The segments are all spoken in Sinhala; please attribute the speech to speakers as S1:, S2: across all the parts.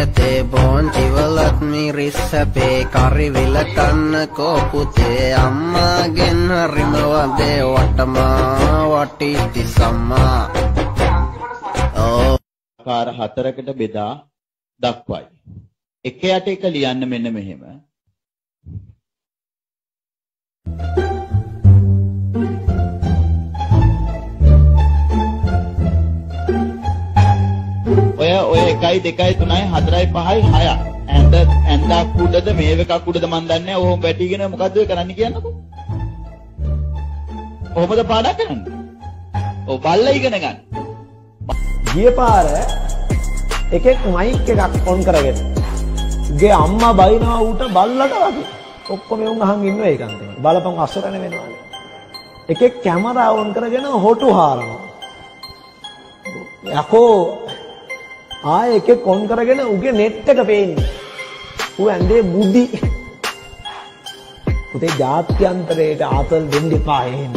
S1: ඇතේ බෝන්චි වලත් මිරිස් සැපේ කරි විල කන්නකෝ පුතේ අම්මාගෙන් හරිම වදේ වටමා වටිති සම්මා
S2: ආකාර 4කට බෙදා දක්වයි. එක යට එක ලියන්න මෙන්න මෙහෙම. ඔය 1 2 3 4 5 6 ඇඳක් කුඩද මේවක කුඩද මන් දන්නේ නැහැ. ඔහොම වැටිගෙන මොකද්ද ඔය කරන්න කියන්නකෝ. කොහොමද පාඩම් කරන්නේ? ඔව් බල්ලා ඉගෙන ගන්න.
S3: ගිය පාර එකෙක් මයික් එකක් ඔන් කරගෙන ගේ අම්මා බයිනවා ඌට බල්ලට වගේ. ඔක්කොම උන් අහන් ඉන්නවා ඒකන්තේ. බලපන් අසරණ වෙනවා. එකෙක් කැමරා ඔන් කරගෙන හොටු හාරනවා. යකෝ ආයේ එකෙක් ඔන් කරගෙන උගේ නෙට් එක පේන්නේ. ඌ ඇඳේ බුද්ධි. පුතේ ජාත්‍යන්තරයට ආතල් දෙන්න එපා එහෙම.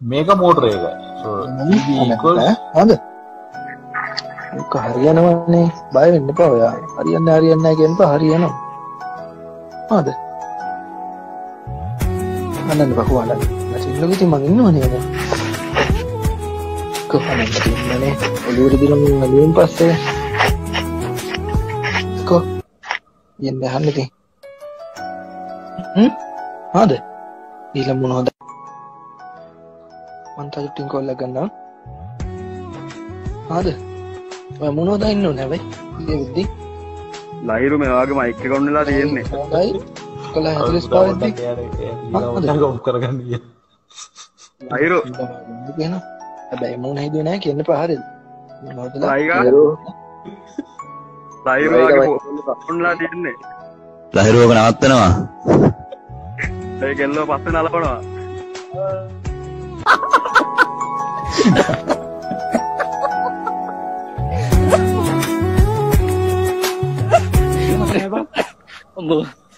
S4: මේක මෝටර එක.
S5: හොඳ. ඒක හරියනවනේ. බය වෙන්න එපා ඔයා. හරියන්නේ නැහැ කියනපා හරියනවා. හොඳ. අනන්න බහුවලන්න. නැතිලු ඉතින් මං ඉන්නවනේ නේද? කොහොමද ඉන්නනේ? ඔලිවර දිනම වලින් පස්සේ කො යන්නේ හන්නේ. හොඳ. ඊළ මොනවද? මං තාජු ටින් කෝල් එක ගන්නවා. හොඳ. ඔය මොනවද ඉන්න ඕනේ හැබැයි? ඉතින් බුද්ධි.
S6: ලහිරු මේ වගේ මයික් එක ඔන්නලා තියෙන්නේ.
S5: හොඳයි. 11:45 පාවෙද්දි.
S4: මම ඔෆ් කරගන්න ගියා.
S6: ලහිරු
S5: කියනවා. හැබැයි මොන හිතුවේ නැහැ කියන්න එපා හරියද? මොනවද
S6: ලහිරු වගේ ඔන්නලා තියෙන්නේ.
S2: ලහිරු ඔබ නවත්තනවා.
S6: ඒ කෙල්ලෝ පස්සේ නලපනවා.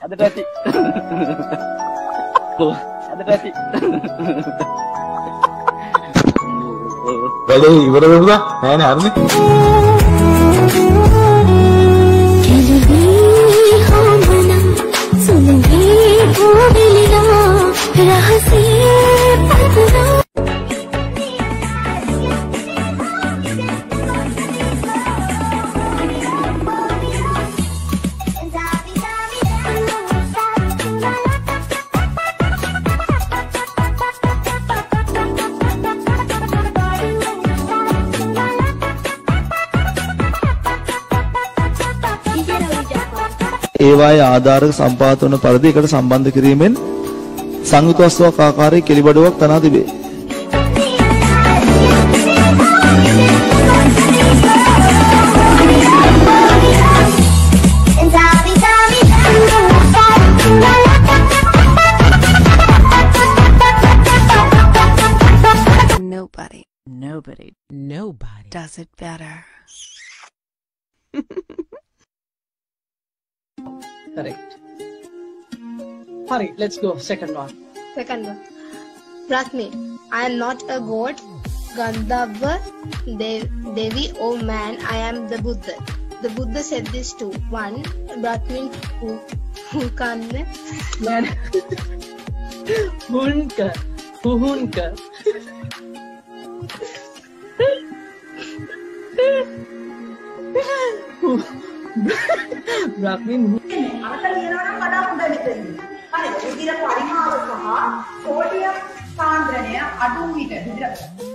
S7: අදට ඇති. අදට ඇති.
S4: වැඩේ ඉවර වෙනවා නෑනේ හරිනේ.
S2: ඒවායේ ආධාරක සම්පාත වන පරිදි එකට සම්බන්ධ කිරීමෙන් සංයුත වස්තුවක් ආකාරයේ කෙලිබඩුවක් තනා තිබේ.
S8: Nobody does it better.
S9: Correct. Hurry, let's go. Second one.
S10: Second one. Brahmi, I am not a god. Gandharva, Devi, oh man, I am the Buddha. The Buddha said this too. One, Brahmin, who can man.
S9: Hunka. Brahmin.
S11: අරක ලියනවා නම් වඩා හොඳයි මෙතන. හරිද? විදිර පරිමාව සහ සෝඩියම් සාන්ද්‍රණය අඩු විට විදිර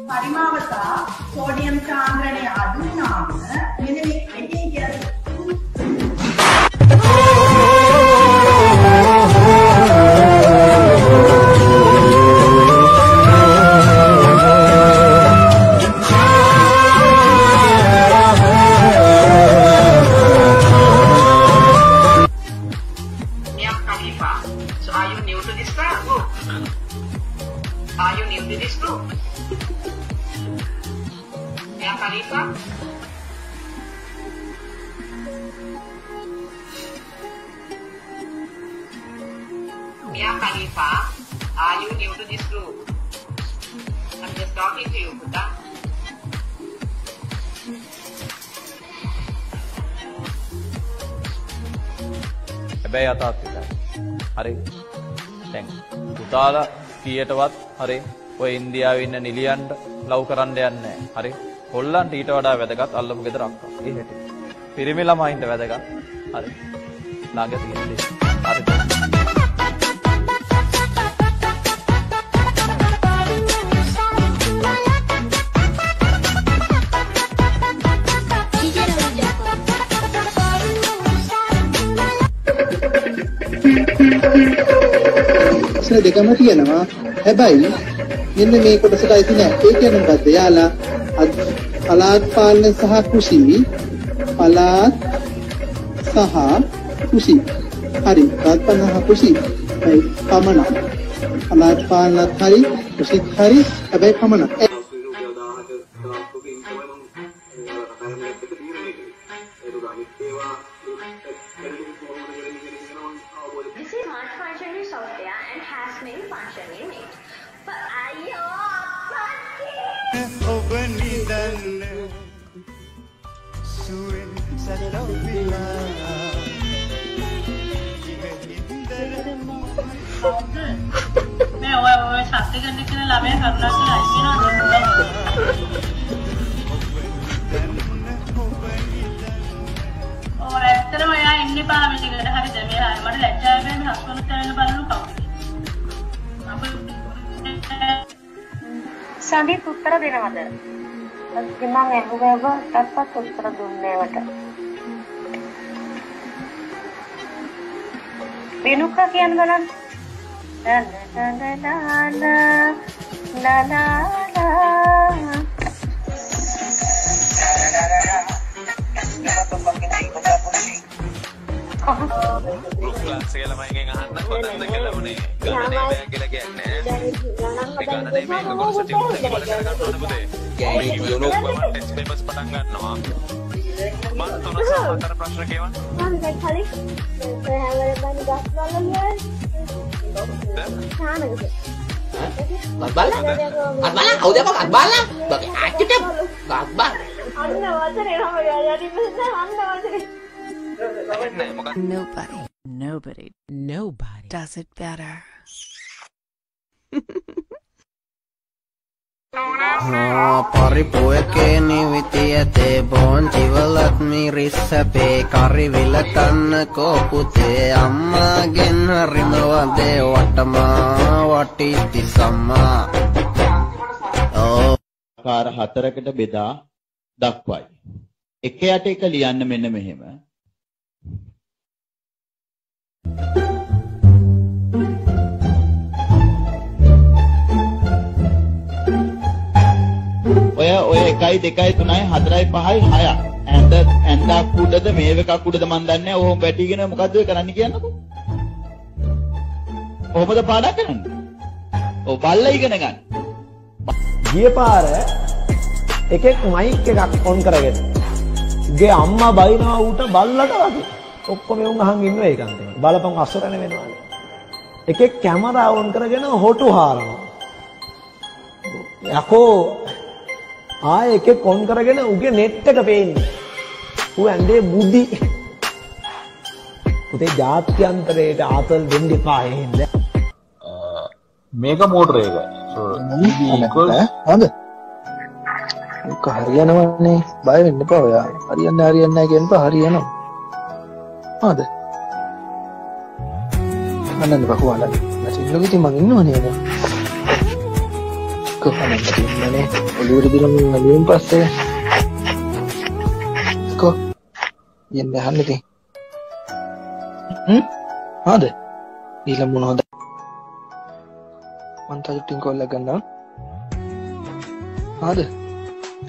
S11: පරිමාව සහ සෝඩියම් සාන්ද්‍රණය අඩු වුණාම මෙන්න මේ ඇටි කියන්නේ
S12: Mia Khalifa, are you new to this group? I'm just talking to you, Buddha.
S13: හැබැයි අතාත්විකයි. හරි. දැන් පුතාලා කීයටවත් හරි ඔය ඉන්දියාවේ ඉන්න නිලියන්ට ලව් කරන්න යන්නේ නැහැ. හරි. හොල්ලන්ට ඊට වඩා වැදගත් අල්ලමු ගෙදර අක්කා. ඒ හැටි. පිරිමි ළමයින්ට වැදගත්. හරි. ළඟ තියෙන්නේ. හරි.
S5: ප්‍රශ්න දෙකම තියෙනවා. හැබැයි මෙන්න මේ කොටසට අයිති නෑ. ඒ කියන්නේ මොකද්ද? යාලා පළාත් පාලන සහ කෘෂි පළාත් සහ කෘෂි. හරි. පළාත් පාලන සහ කෘෂි. පමණක්. පළාත් පාලනත් හරි කෘෂිත් හරි. හැබැයි පමණක්.
S9: මේ ඔය ශක්ති ගන්න කියන ළමයා කරුණාකරලා අයිතිනවා. ඔය ඇත්තටම එයා ඉන්නේ පාවිච්චිකට හරිද? මේ මට ලැජ්ජාව වෙන මේ හස්බන්ඩ් තැනක බලනු කවුද?
S14: සඳිත් උත්තර දෙනවද? මම ඇහුවව තාත්තත් උත්තර දුන්නේ වට. වෙනුකා කියන බලන්න.
S8: Nobody does it better.
S1: පරිපුවකේ නිවිතියතේ බෝංචිවලත් මිරිස්සපේ කරිවිල කන්නකෝ පුතේ අම්මාගෙන් හරිම වදේ වටමා වටිති සම්මා.
S2: ආකාර 4කට බෙදා දක්වයි. එක යට එක ලියන්න මෙන්න මෙහෙම. ඔය 1 2 3 4 5 6 ඇඳ කුඩද මේව එකක් කුඩද මන් දන්නේ නැහැ. ඔහොම වැටිගෙන මොකද්ද ඔය කරන්න කියන්නකෝ. කොහොමද පාඩම් කරන්නේ? ඔව් බල්ලා ඉගෙන ගන්න.
S3: ගිය පාර එකෙක් මයික් එකක් ඔන් කරගෙන ගේ අම්මා බයිනවා ඌට බල්ලට වගේ. ඔක්කොම උන් අහන් ඉන්නවා ඒකන්තේ. බලපන් අසරණ වෙනවා. එකෙක් කැමරා ඔන් කරගෙන හොටු හාරනවා. යකෝ ආයෙ එකෙක් ඔන් කරගෙන උගේ නෙට් එක පේන්නේ. ඌ ඇඳේ බුදි. පුතේ ජාත්‍යන්තරයට ආතල් දෙන්න එපා එහෙන්ද.
S4: මේක මෝටර එක.
S5: හොඳ. ඒක හරියනවනේ. බය වෙන්න එපා ඔයා. හරියන්නේ නැහැ කියනපා හරියනවා. හොඳ. අනන්න බහුවලා. නැතිලෙදි මං ඉන්නවනේ නේද? කොහොමද ඉන්නනේ? ඔළුවට දිරමින් වලින් පස්සේ. කො යන්නේ හන්නේ. හොඳ. ඊළඟ මොනවද? මං තාජුටින් කෝල් එක ගන්නවා. හොඳ.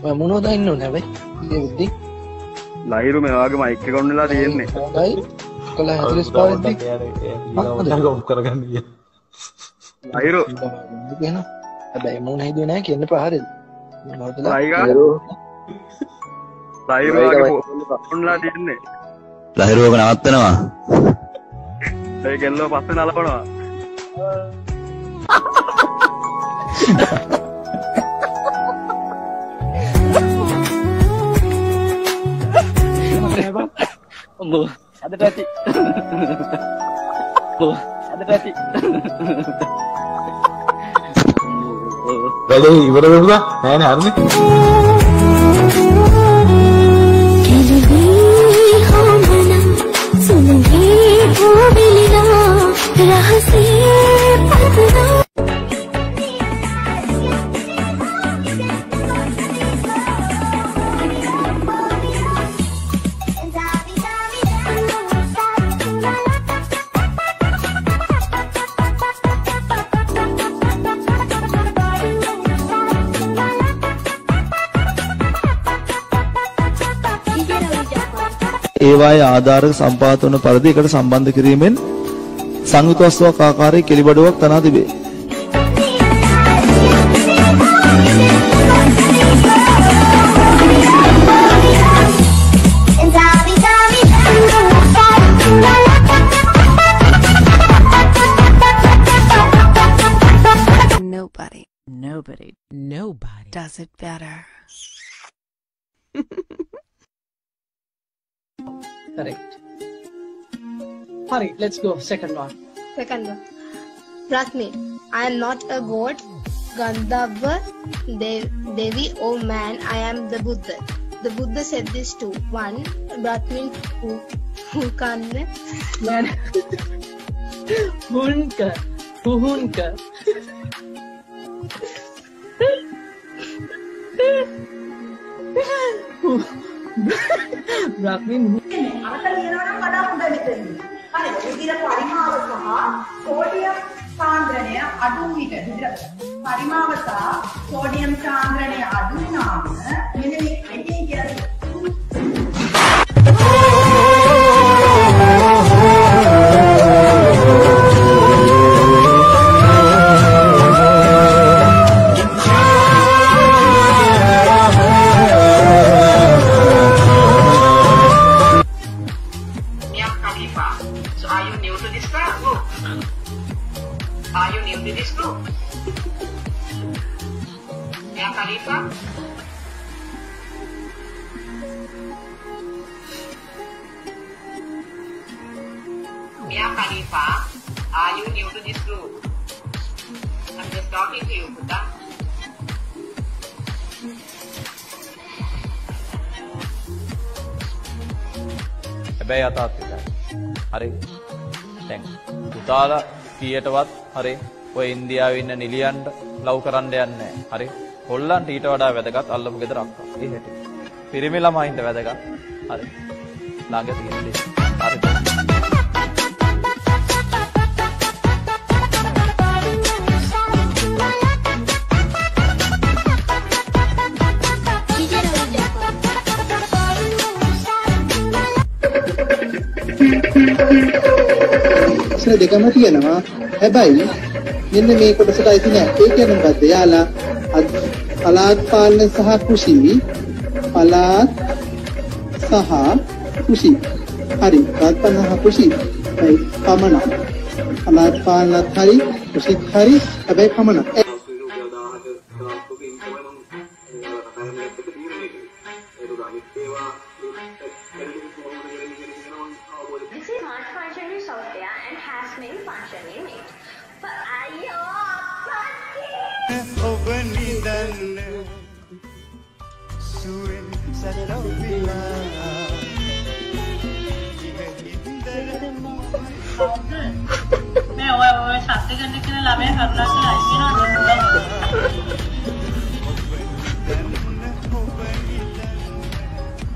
S5: ඔය මොනවද ඉන්නෝනේ හැබැයි? මේ බුද්ධි.
S6: ලහිරු මේ වගේ මයික් එක ඔන් වෙලා තියෙන්නේ.
S5: හොඳයි. 45
S4: ඊළඟ ඔෆ් කරගන්න ගියා.
S6: ලහිරු
S5: කියනවා. හැබැයි මොන හිතුවේ නැහැ කියන්න එපා හරියද? මොනවද?
S6: ලහිරු වගේ ඔන්ලා තියෙන්නේ.
S15: ලහිරුවක නවත්තනවා.
S6: ඒ කෙල්ලෝ පස්සේ නලපනවා.
S7: අදට ඇති අදට ඇති.
S4: වැඩේ ඉවර වෙනවා නෑනේ හරිනේ.
S16: ඒවායේ ආධාරක සම්පාත වන පරිදි එකට සම්බන්ධ කිරීමෙන් සංයුත වස්තුවක් ආකාරයේ කෙලිබඩුවක් තනා තිබේ.
S8: Nobody does it better.
S17: Correct. Hurry, let's go. Second one.
S10: Second one. Ratni, I am not a god, Gandharva, Devi or man, I am the Buddha. The Buddha said this too. One, Brahmin who can
S17: man Hunka. Brahmin
S11: අරක ලියනවා නම් වඩා හොඳයි මෙතනදී. හරිද? විදිර පරිමාව සහ සෝඩියම් සාන්ද්‍රණය අඩු විට විදිර පරිමාව සහ සෝඩියම් සාන්ද්‍රණය අඩු වුණාම මෙන්න මේ එකේ කියන්නේ
S12: Are you new to this group? Mia Khalifa? Mia Khalifa, are you new to this group? I'm just talking to you, Buddha.
S13: හැබැයි අතාත්විකයි. හරි. දැන් පුතාලා කීයටවත් හරි ඔය ඉන්දියාවේ ඉන්න නිලියන්ට ලව් කරන්න යන්නේ නැහැ. හරි. හොල්ලන්ට ඊට වඩා වැදගත් අල්ලපු ගෙදර අක්කා. ඒ හැටි. පිරිමි ළමයින්ට වැදගත්. හරි. ළඟ තියෙන දේ. හරි.
S5: ප්‍රශ්න දෙකම තියෙනවා. හැබැයි මෙන්න මේ කොටසට අයිති නෑ. ඒ කියන්නේ මොකද්ද? යාලා පළාත් පාලන සහ කෘෂි පළාත් සහ කෘෂි. හරි. පළාත් පාලන සහ කෘෂි. හරි. පමණක්. පළාත් පාලනත් හරි, කෘෂිත් හරි. හැබැයි පමණක්.
S14: This is not functioning software and has many functions in it. But
S9: මේ ඔය ශබ්ද ගන්න කියන ළමයා කරුණා කියලා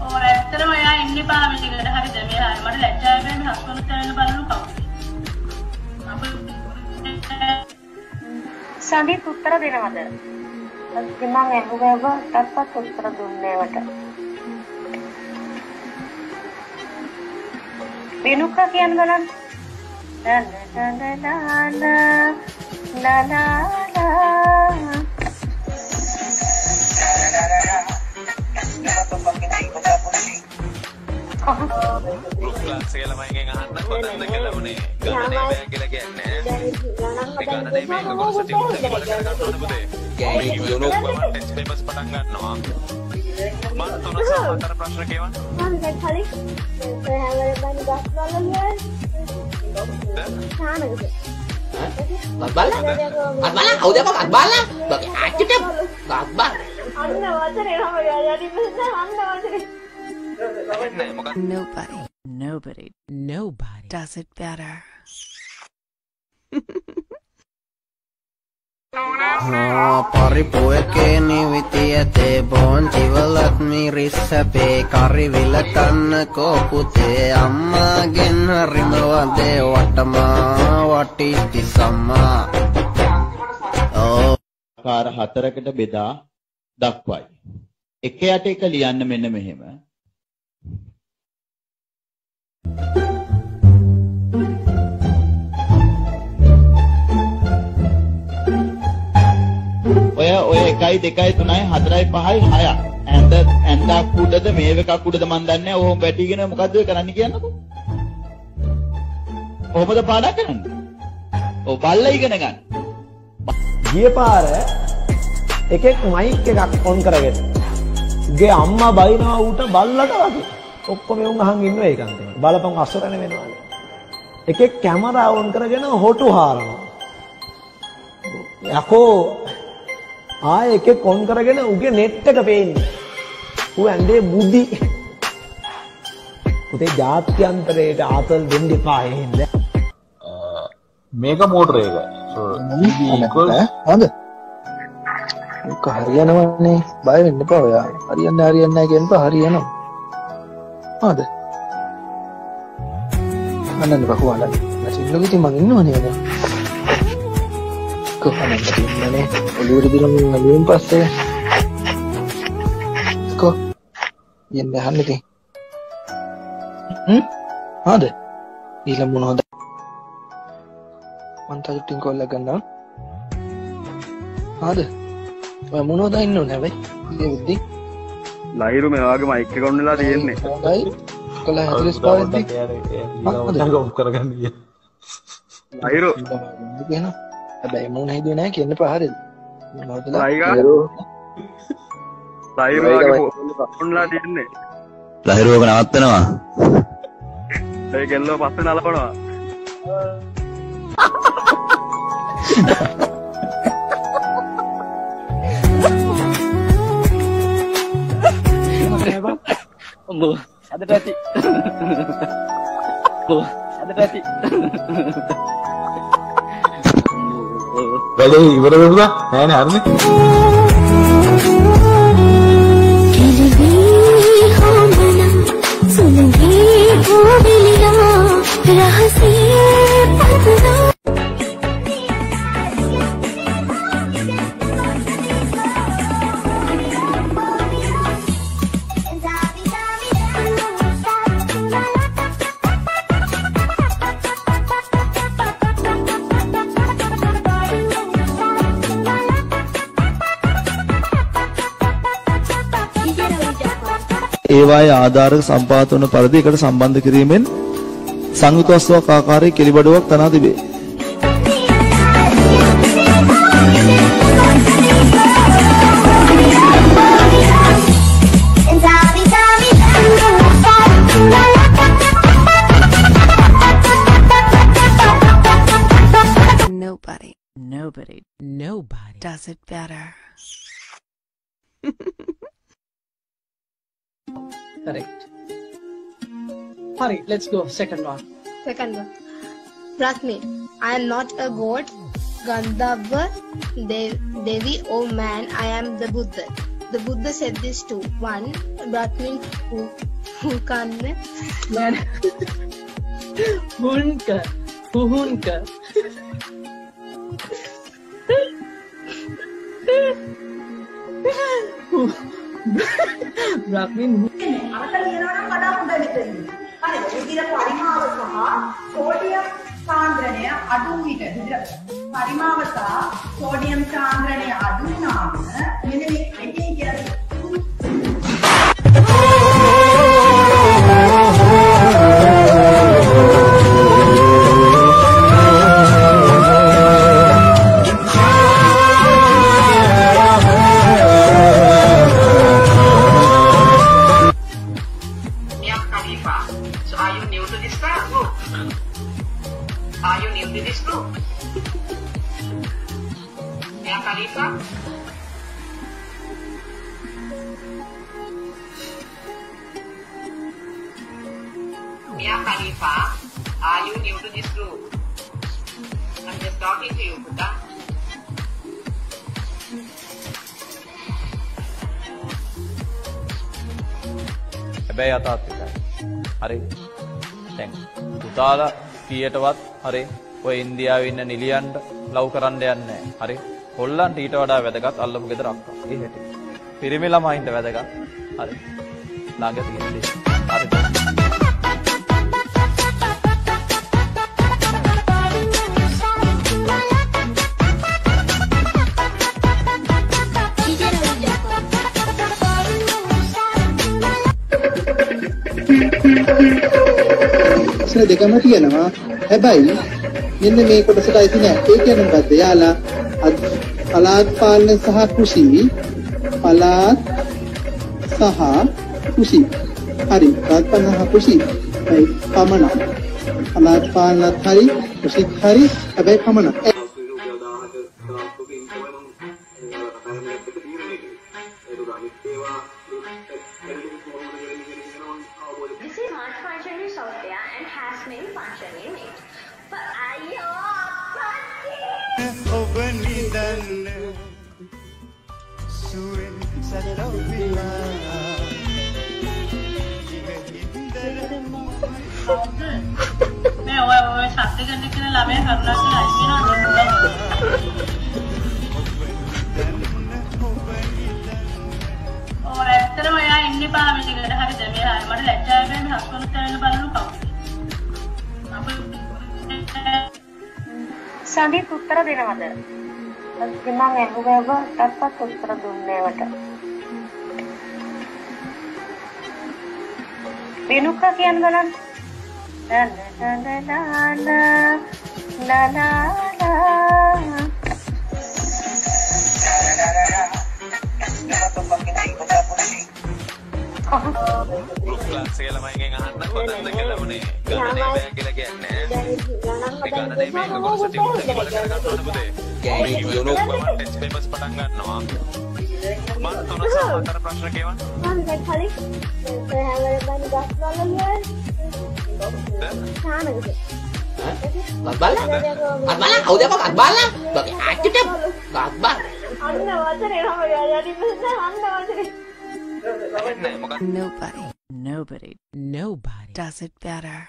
S9: ඔය ඇත්තටම එයා ඉන්නේ පාවිච්චි කරලා හරිද මෙයා මට ලැජ්ජාව වෙන මේ හස්වනු තැන බලනු කවුද
S14: සඳිත් උත්තර දෙනවද? මම ඇහුවව තාත්තත් උත්තර දුන්නේ වට. වෙනුකා කියන්න බලන්න.
S18: Gak bala? Gak bala? Kau dia apa gak bala? Bagi aja deh. Gak bala.
S8: Nobody does it better.
S1: පරිප්පු එකේ නිවිති ඇතේ බෝංචි වලත් මිරිස් සැපේ කරිවිල කන්නකෝ පුතේ අම්මාගෙන් හරිම වදේ වටමා වටිති සම්මා
S2: ආකාර 4කට බෙදා දක්වයි. එක යට එක ලියන්න මෙන්න මෙහෙම. ඔය 1 2 3 4 5 6 ඇඳක් උඩද මේවක උඩද මන් දන්නේ නැහැ. ඔහොම වැටිගෙන මොකද්ද කරන්න කියන්නකෝ. කොහොමද පාඩම් කරන්නේ? ඔව් බල්ලා ඉගෙන ගන්න.
S3: ගිය පාර එකෙක් මයික් එකක් ඔන් කරගෙන ගේ අම්මා බයිනවා ඌට බල්ලට වගේ. ඔක්කොම උන් අහන් ඉන්නවා ඒකන්තේ. බලපන් අසරණ වෙනවා. එකෙක් කැමරා ඔන් කරගෙන හොටු හාරනවා. යකෝ ආයේ එකෙක් ඔන් කරගෙන උගේ නෙට් එක පේන්නේ. ඌ ඇඳේ බුද්ධි. උතේ ජාත්‍යන්තරයට ආතල් දෙන්න එපා එහෙන්ද.
S4: මේක මෝටර එක.
S19: හොඳ. ඒක හරියනවනේ. බය වෙන්න එපා ඔයා. හරියන්නේ නැහැ කියනපා හරියනවා. හොඳ. අනන්න බහුවල. නැසිල්ලු කිසි මං ඉන්නවනේ නේද? කොහොමද ඉන්නනේ? ඔළුවට දිනමින් අලියෙන් පස්සේ. කො යන්නේ අහන්නේ තේ. හොඳ. ඊළ මොනවද? මං තාජුටින් කෝල් එක ගන්නවා. හොඳ. ඔය මොනවද ඉන්න ඕනේ හැබැයි? ඉතින් බුද්ධි.
S6: ලහිරු මේ වගේ මයික් එක ඔන්නලා තියෙන්නේ.
S19: හොඳයි. කළා 45 පාවෙද්දි.
S4: මම ඔෆ් කරගන්න ගියා.
S6: ලහිරු
S19: කියනවා. හැබැයි මොන හිතුවේ නැහැ කියන්න එපා හරියද? මොනවද
S6: ලහිරු වගේ ඔන්නලා තියෙන්නේ.
S15: ලහිරු ඔබ නවත්තනවා.
S6: ඒ කෙල්ලෝ පස්සේ නලපනවා.
S7: Aduh, ada hati. Ada hati.
S4: වැඩේ ඉවර වෙනවා නෑනේ හරිනේ.
S16: ඒවායේ ආධාරක සම්පාත වන පරිදි එකට සම්බන්ධ කිරීමෙන් සංයුත වස්තුවක් ආකාරයේ කෙලිබඩුවක් තනා තිබේ.
S8: Nobody does it better.
S17: Correct. Hurry, let's go. Second one.
S10: Second one. Brahmi, I am not a god, Gandharva, Devi or man, I am the Buddha. The Buddha said this too. 1. Brahmin Hukanne.
S17: Man. Hunka. Brahmin
S11: අරක ලියනවා නම් වඩා හොඳයි මෙතන. හරිද? විදිර පරිමාව සහ සෝඩියම් සාන්ද්‍රණය අඩු විට විදිර පරිමාව සහ සෝඩියම් සාන්ද්‍රණය අඩු වුණාම මෙන්න මේ එකින් කියන්නේ
S12: Are you new to this group? Mia Khalifa? Mia Khalifa, are you new to this group? I'm just talking to you, Buddha.
S13: හැබැයි අතාත්තිකයි. හරි. දැන් පුතාලා කීයටවත් හරි ඔය ඉන්දියාවේ ඉන්න නිලියන්ට ලව් කරන්න යන්නේ නැහැ. හරි. හොල්ලන්ට ඊට වඩා වැදගත් අල්ලපු ගෙදර අක්කා. ඒ හැටි. පිරිමි ළමයින්ට වැදගත්. හරි. ළඟ තියෙන දේ. හරි.
S5: ප්‍රශ්න දෙකම තියෙනවා. හැබැයි මෙන්න මේ කොටසට අයිති නෑ. ඒ කියන්නේ මොකද්ද? යාලා පළාත් පාලන සහ කෘෂි පළාත් සහ කෘෂි. හරි. පළාත් පාලන සහ කෘෂි. ඒ පමණ. පළාත් පාලනත් හරි, කෘෂිත් හරි. හැබැයි පමණ.
S14: This is not functioning software and has been functioning it. But
S9: මේ ඔය ශබ්ද ගන්න කියන ළමයා කරුණාකරලා අයිතිනවා. ඇත්තටම එයා ඉන්නේ පාවිච්චිකට හරිද? මේ මට ලැජ්ජාව වෙන මේ හස්බන්ඩ් කරගෙන බලනු කවුද?
S14: සඳිත් උත්තර දෙනවද? මම ඇහුවව තාත්තත් උත්තර දුන්නේ වට. වෙනුක්කා කියන්න බලන්න.
S20: ක්ලාස් එකේ ළමයින්ගෙන් අහන්න කොතනද කියලා මොනේ ගණනේ බෑ කියලා කියන්නේ. ඒ ගණනේ මේක කොහොමද තිබුණේ කියලා කරගන්න ඕන පුතේ. ගෑණි කියනෝ මම ටෙස්ට් පේපර්ස් පටන් ගන්නවා. මම 3 සහ 4 ප්‍රශ්න කියවන්න.
S14: මම දැන් කලින් හැමදාම ගස් වල
S18: Gatbala? Gatbala? Kau dia apa Gatbala? Bagi aja deh. Gatbala.
S8: Nobody does it better.